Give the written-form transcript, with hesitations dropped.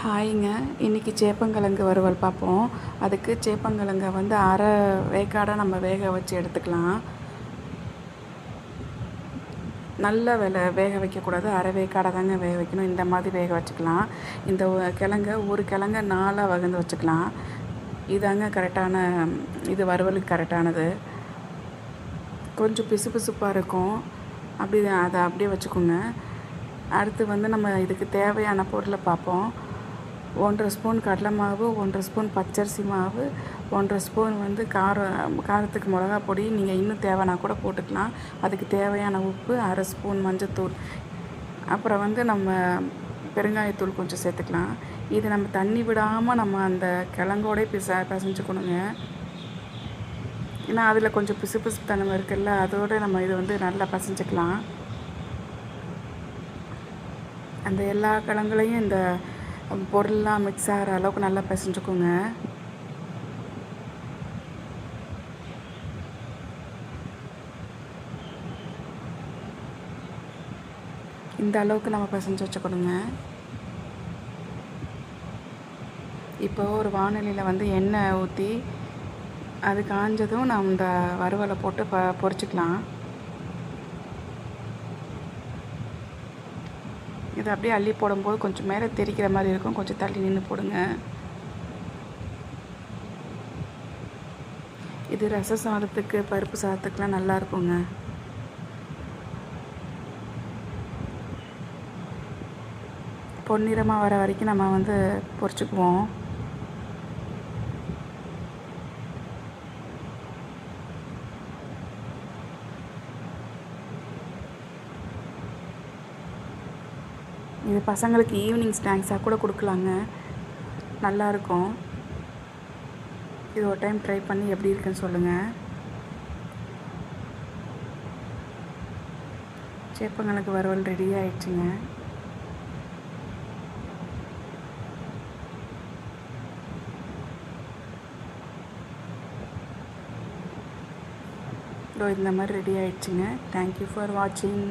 ஹாய்ங்க. இன்றைக்கி சேப்பங்கிழங்கு வறுவல் பார்ப்போம். அதுக்கு சேப்பங்கிழங்க வந்து அரை வேக்காடாக நம்ம வேக வச்சு எடுத்துக்கலாம். நல்ல வேக வைக்கக்கூடாது, அரை வேக்காடாக தாங்க வேக வைக்கணும். இந்த மாதிரி வேக வச்சுக்கலாம். இந்த கிழங்க ஒரு கிழங்க 4ஆக வகுந்து வச்சுக்கலாம். இதாங்க கரெக்டான இது வறுவலுக்கு கரெக்டானது. கொஞ்சம் பிசுபிசுப்பாக இருக்கும். அதை அப்படியே வச்சுக்கோங்க. அடுத்து வந்து நம்ம இதுக்கு தேவையான பொருளை பார்ப்போம். 1½ ஸ்பூன் கடலை மாவு, 1½ ஸ்பூன் பச்சரிசி மாவு, 1½ ஸ்பூன் வந்து காரத்துக்கு மிளகா பொடி. நீங்கள் இன்னும் தேவைன்னா கூட போட்டுக்கலாம். அதுக்கு தேவையான உப்பு, அரை ஸ்பூன் மஞ்சத்தூள், அப்புறம் வந்து நம்ம பெருங்காயத்தூள் கொஞ்சம் சேர்த்துக்கலாம். இது நம்ம தண்ணி விடாமல் நம்ம அந்த கிழங்கோடே பிசைஞ்சுக்கணுங்க. ஏன்னா அதில் கொஞ்சம் பிசுபிசுத்தனம் இருக்குல்ல, அதோடு நம்ம இது வந்து நல்லா பிசைஞ்சிக்கலாம். அந்த எல்லா கிழங்குலையும் இந்த பொருள்லாம் மிக்ஸ் ஆகிற அளவுக்கு நல்லா பிசைஞ்சுக்கோங்க. இந்த அளவுக்கு நம்ம பிசைஞ்சு வச்சுக்கணுங்க. இப்போ ஒரு வாணலியில் வந்து எண்ணெய் ஊற்றி அது காஞ்சதும் நம்ம இந்த வறுவலை போட்டு பொரிச்சிக்கலாம். இதை அப்படியே அள்ளி போடும்போது கொஞ்சம் மேலே தெரிக்கிற மாதிரி இருக்கும். கொஞ்சம் தள்ளி நின்று போடுங்க. இது ரச சாதத்துக்கு, பருப்பு சாதத்துக்குலாம் நல்லா இருக்குங்க. பொன்னிறமாக வர வரைக்கும் நம்ம வந்து பொரிச்சுக்குவோம். இது பசங்களுக்கு ஈவினிங் ஸ்நாக்ஸாக கூட கொடுக்கலாங்க, நல்லாயிருக்கும். இது ஒரு டைம் ட்ரை பண்ணி எப்படி இருக்குன்னு சொல்லுங்கள். சேப்பங்கிழங்கு வறுவல் ரெடி ஆயிடுச்சுங்க. இந்த மாதிரி ரெடி ஆயிடுச்சுங்க. தேங்க்யூ ஃபார் வாட்சிங்.